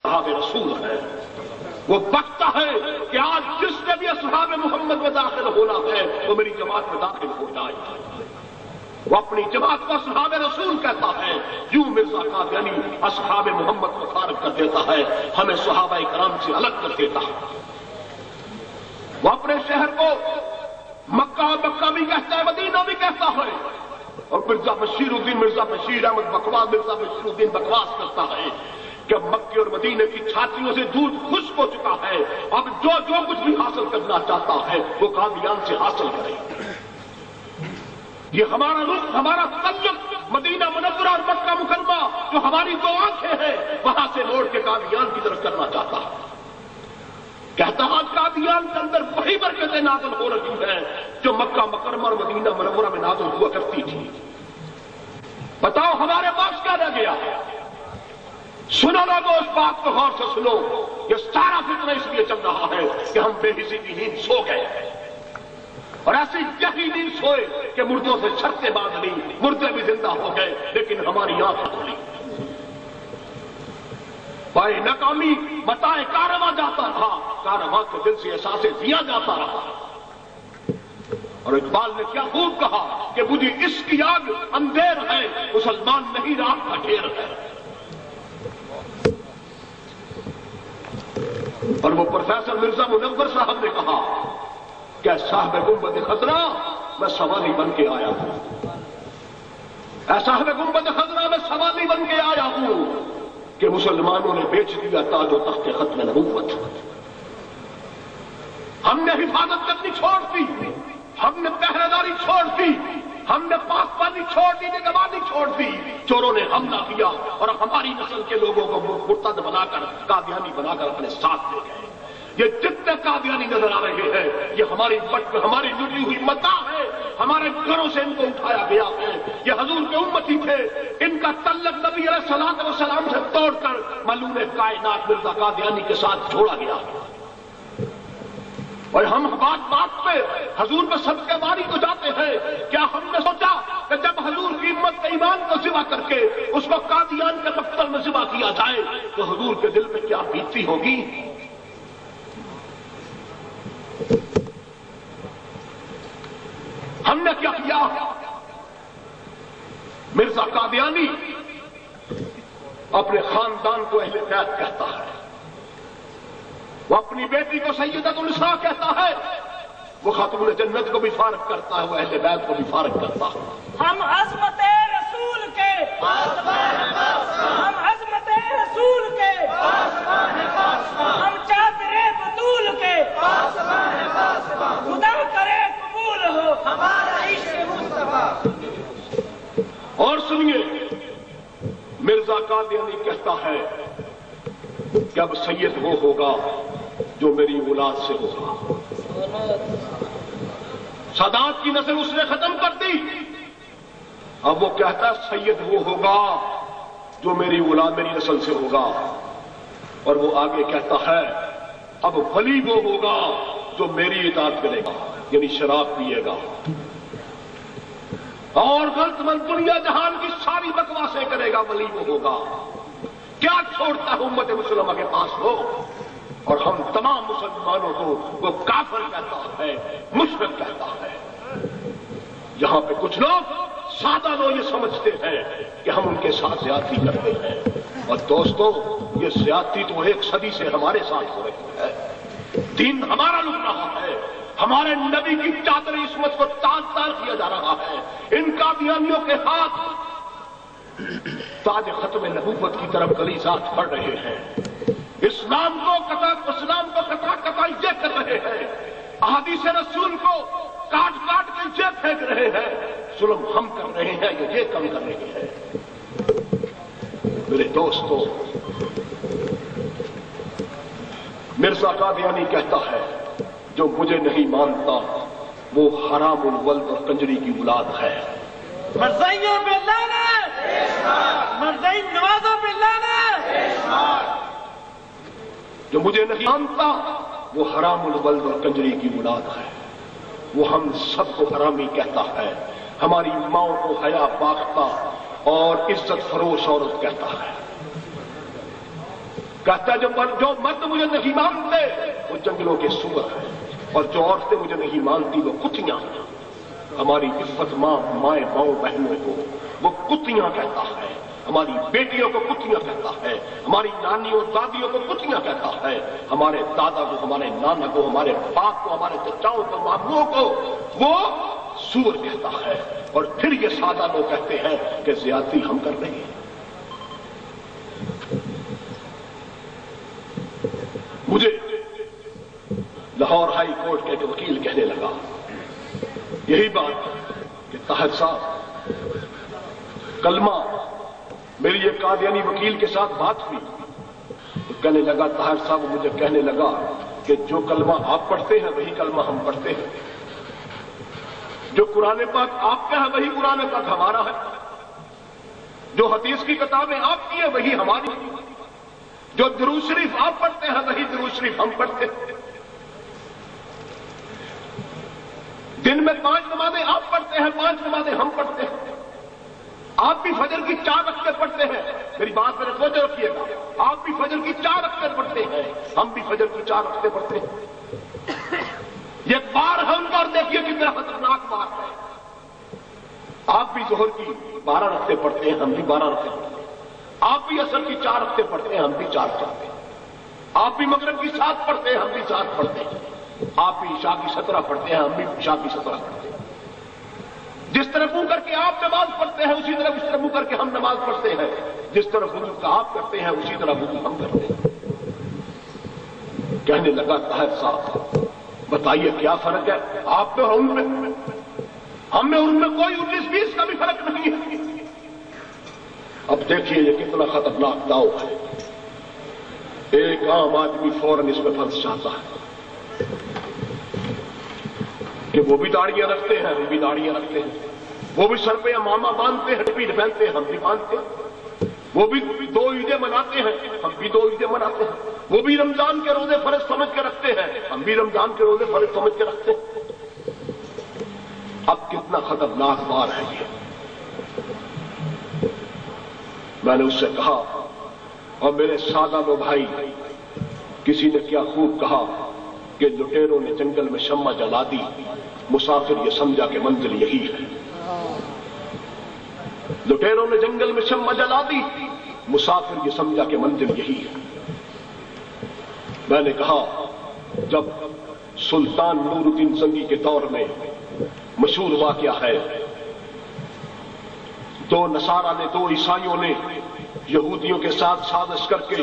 असहाब रसूल है। वो बकता है कि आज जिसने भी असहाब मोहम्मद में दाखिल होना है वो मेरी जमात में दाखिल हो जाए। वो अपनी जमात को असहाब रसूल कहता है। यूं मिर्जा कादियानी असहाब मोहम्मद को फारग कर देता है, हमें सहाबा इकराम से अलग कर देता है। वो अपने शहर को मक्का भी कहता है, मदीना भी कहता है। और मिर्जा बशीर अहमद बकवास मिर्जा बशीरुद्दीन बकवास करता है कि मक्के और मदीने की छातियों से दूध खुश्क हो चुका है, अब जो कुछ भी हासिल करना चाहता है वो कादियान से हासिल करे। ये हमारा रुख, हमारा तल्लुक मदीना मुनव्वरा और मक्का मुकरमा जो हमारी दो आंखें हैं वहां से मोड़ के कादियान की तरफ करना चाहता है। कहता है कादियान के अंदर वही बरकतें नाज़िल हो रही हैं जो मक्का मुकरमा और मदीना मुनव्वरा में नाज़िल हुआ करती थी। बताओ हमारे पास क्या रह गया? सुनो लोगों, इस बात को गौर से सुनो। ये सारा फितना इसलिए चल रहा है कि हम बेहिसी की नींद सो गए और ऐसी गहरी नींद सोए कि मुर्दों से शर्तें बांध ली, मुर्दे भी जिंदा हो गए लेकिन हमारी आंखें खुली। भाई नाकामी बताए कारवां जाता रहा, कारवां के दिल से एहसासे दिया जाता रहा। और इकबाल ने क्या खूब कहा कि बुझी इसकी आग अंधेर है, मुसलमान नहीं रात का ढेर है। और वो प्रोफेसर मिर्जा मुनव्वर साहब ने कहा कि साहब गुंबद खजरा मैं सवाली बन के आया हूं, साहब गुंबद खजरा मैं सवाली बन के आया हूं कि मुसलमानों ने बेच दिया ताजो तख्ते खत्म नबूवत। हमने हिफाजत करनी छोड़ दी, हमने पहरेदारी छोड़ दी, हमने पासबानी छोड़ दी, निगरानी छोड़ दी। चोरों ने हमला किया और हमारी नस्ल के लोगों को मुर्तद बनाकर कादियानी बनाकर अपने साथ ले गए। ये जितने कादियानी नजर आ रहे हैं ये हमारी लुटी हुई मता है, हमारे घरों से इनको उठाया गया है। ये हजूर के उम्मती थे, इनका तल्लक नबी अलैहिस्सलातु वस्सलाम से तोड़कर मालूम कायनात मिर्जा कादियानी के साथ जोड़ा गया। और हम बात पे हजूर पे सबके बारी को जाते हैं। क्या हमने सोचा कि जब हजूर की उम्मत के ईमान को ज़िबा करके उसको कादियान के मक्तल में ज़िबा किया जाए तो हजूर के दिल पे क्या बीतती होगी? हमने क्या किया? मिर्जा कादियानी अपने खानदान को अहले बैत कहता है, वो अपनी बेटी को सैयदतुल निसा कहता है, वो खातून जन्नत को भी फारग करता है, वो अहले बैत को भी फारग करता है। हम अज़मते रसूल के, हम अज़मते रसूल के, हम चादरे बतूल के, खुदा करे कबूल हो हमारा इश्क़ मुस्तफा। और सुनिए, मिर्जा कादियानी कहता है कि अब सैयद वो होगा जो मेरी औलाद से होगा। सादात की नस्ल उसने खत्म कर दी, अब वो कहता है सैयद वो होगा जो मेरी औलाद मेरी नस्ल से होगा। और वो आगे कहता है अब वली वो होगा जो मेरी इताअत करेगा, यानी शराब पिएगा और गलत मन दुनिया जहान की सारी बकवासें करेगा, वली वो होगा। क्या छोड़ता है उम्मत मुसलमा के पास हो? और हम तमाम मुसलमानों को वो काफिर कहता है, मुशरिक कहता है। यहां पे कुछ लोग सादा लोग ये समझते हैं कि हम उनके साथ ज्यादती करते हैं। और दोस्तों, ये ज्यादती तो एक सदी से हमारे साथ हो रही है। दीन हमारा लुट रहा है, हमारे नबी की चादर इस्मत को तार किया जा रहा है। इन कादियानियों के हाथ ताज खत्म नबूवत की तरफ गलीज़ात पड़ रहे हैं। इस्लाम को कटा ये कर रहे हैं, अहादीस रसूल को काट के ये फेंक रहे हैं। जुल्म हम कर रहे हैं, ये कम कर रहे हैं। मेरे दोस्तों, मिर्जा कादियानी कहता है जो मुझे नहीं मानता वो हरामुल वल्द और कंजरी की औलाद है। मर्ज़इयों पे लानत, मर्ज़ई नवाज़ों पे लानत। जो मुझे नहीं मानता वो हरामुल वल्द और कंजरी की औलाद है। वो हम सबको हरामी कहता है, हमारी माओ को हया बाख्ता और इज्जत फरोश औरत कहता है। کہتا ہے جو مرد مجھے نہیں مانتے وہ جنگلوں کے سور ہیں، اور جو عورتیں مجھے نہیں مانتی وہ کتیاں ہیں۔ ہماری عزت مائیں باؤں بہنوں کو وہ کتیاں کہتا ہے، ہماری بیٹیوں کو کتیاں کہتا ہے، ہماری نانیوں دادیوں کو کتیاں کہتا ہے، ہمارے دادا کو، ہمارے نانا کو، ہمارے باپ کو، ہمارے چچاؤں کو، ماموں کو وہ سور کہتا ہے۔ اور پھر یہ سادہ لوگ کہتے ہیں کہ زیادتی ہم کر رہے ہیں۔ مجھے لاہور ہائی کورٹ کے ایک وکیل کہنے لگا یہی بات کہ طاہر صاحب کلمہ، میری ایک قادیانی وکیل کے ساتھ بات ہوئی تو کہنے لگا طاہر صاحب مجھے کہنے لگا کہ جو کلمہ آپ پڑھتے ہیں وہی کلمہ ہم پڑھتے ہیں، جو قرآن پاک آپ کا ہے وہی قرآن پاک ہمارا ہے، جو حدیث کی کتابیں آپ کی ہیں وہی ہماری، جو درود شریف آپ پڑھتے ہیں وہی درود شریف ہم پڑھتے ہیں، دن میں 5 نمازیں آپ پڑھتے ہیں 5 نمازیں ہم پڑھتے ہیں، آپ بھی فجر کی 4 رکعتیں پڑھتے ہیں، میری بات میرے توجہ رکھیے گا، آپ بھی فجر کی 4 رکعتیں پڑھتے ہیں، ہم بھی فجر کی 4 رکعتیں پڑھتے ہیں۔ یہ بار ہے ان کا، اور دیکھیے کتنا خطرناک بار ہے۔ آپ بھی ظہر کی 12 رکعتیں پڑھتے ہیں، ہم بھی 12 رکعتیں پڑھتے ہیں، آپ بھی عصر کی 4 رکعتیں پڑھتے ہیں، ہم بھی 4 پڑھتے ہیں، آپ بھی مغرب کی 7 پڑھتے ہیں، ہم بھی 7 پڑھتے ہیں، آپ بھی عشاء کی 17 پڑھتے ہیں، ہم بھی عشاء کی 17 پڑھتے ہیں۔ جس طرح منہ کر کے آپ نماز پڑھتے ہیں اسی طرح منہ کر کے ہم نماز پڑھتے ہیں، جس طرح وضو کا آپ کرتے ہیں اسی طرح وضو ہم کرتے ہیں۔ کہنے لگا طاہر صاحب بتائیے کیا فرق ہے آپ میں اور ان میں؟ ہم میں اور ان میں کوئی 19-20 کا بھی فرق نہیں ہے۔ اب دیکھیے یہ کتنا خطرناک داؤ ہے، ایک عام آدمی فوراً اس میں پھنس جاتا ہے کہ وہ بھی داڑیاں رکھتے ہیں، ہم بھی داڑیاں رکھتے ہیں، وہ بھی سر پہ امامہ باندھتے ہیں، ٹوپی پہنتے ہیں، ہم بھی باندھتے ہیں، وہ بھی 2 عیدیں مناتے ہیں، ہم بھی 2 عیدیں مناتے ہیں، وہ بھی رمضان کے روزے فرض سمجھ کے رکھتے ہیں، ہم بھی رمضان کے روزے فرض سمجھ کے رکھتے ہیں۔ اب کتنا خطرناک بار ہے یہ۔ میں نے اس سے کہا اور میرے سادہ لو بھائی، کسی نے کیا خوب کہا کہ لٹیروں نے جنگل میں شمع جلا دی، مسافر یہ سمجھا کہ منزل یہی ہے۔ لٹیروں نے جنگل میں شمع جلا دی، مسافر یہ سمجھا کہ منزل یہی ہے۔ میں نے کہا جب سلطان نور الدین زنگی کے دور میں مشہور واقعہ ہے، 2 نصارہ نے 2 عیسائیوں نے یہودیوں کے ساتھ سازش کر کے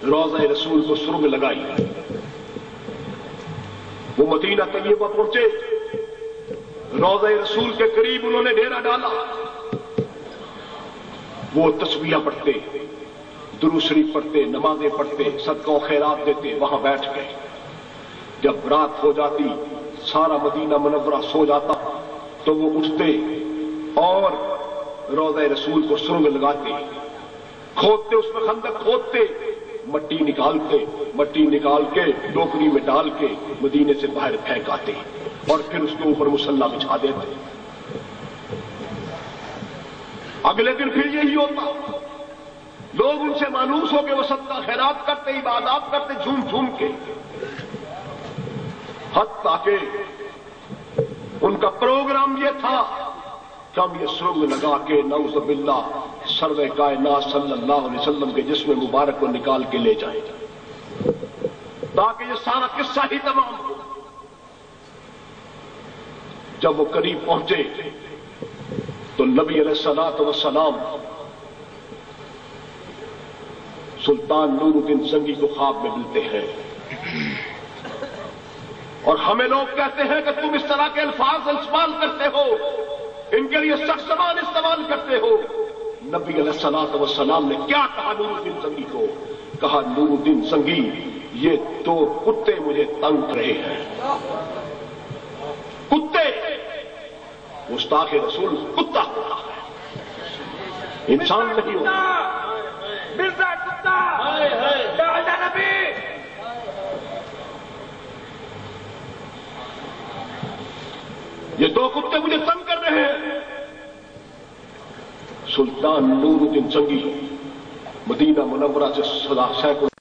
روضہ رسول کو سرنگ لگائی، وہ مدینہ طیبہ پہنچے، روضہ رسول کے قریب انہوں نے ڈیرا ڈالا، وہ تسبیح پڑھتے، درود شریف پڑھتے، نمازیں پڑھتے، صدقہ و خیرات دیتے، وہاں بیٹھ گئے۔ جب رات ہو جاتی، سارا مدینہ منورہ سو جاتا تو وہ اٹھتے اور روضہ رسول کو سرنگ لگاتے، کھودتے، اس میں خندق کھودتے، مٹی نکالتے، مٹی نکال کے ٹوکری میں ڈال کے مدینے سے باہر پھینک آتے اور پھر اس کے اوپر مصلی بچھا دیتے۔ اگلے دن پھر یہی ہوتا، لوگ ان سے مانوس ہو کے وہ صدقہ خیرات کرتے، عبادات کرتے جھوم جھوم کے، حتیٰ کہ ان کا پروگرام یہ تھا کہ ہم یہ سرنگ لگا کے نعوذ باللہ سرور کائنات صلی اللہ علیہ وسلم کے جسم مبارک کو نکال کے لے جائیں تاکہ یہ سارا قصہ ہی تمام ہو۔ جب وہ قریب پہنچے تو نبی علیہ الصلوۃ والسلام سلطان نور الدین زنگی کو خواب میں ملتے ہیں، اور ہمیں لوگ کہتے ہیں کہ تم اس طرح کے الفاظ استعمال کرتے ہو، ان کے لیے سخت زبان استعمال کرتے ہو۔ نبی علیہ الصلوۃ والسلام نے کیا کہا نور الدین زنگی کو؟ کہا نور الدین زنگی یہ 2 کتے مجھے تنگ کر رہے ہیں۔ کتے، گستاخ رسول کتا ہوتا ہے، انسان نہیں ہوتا۔ مرزا کتا، ڈالڈا نبی، یہ 2 کتے مجھے تنگ کر رہے ہیں۔ سلطان نور الدین زنگی مدینہ منورہ سے سینکڑوں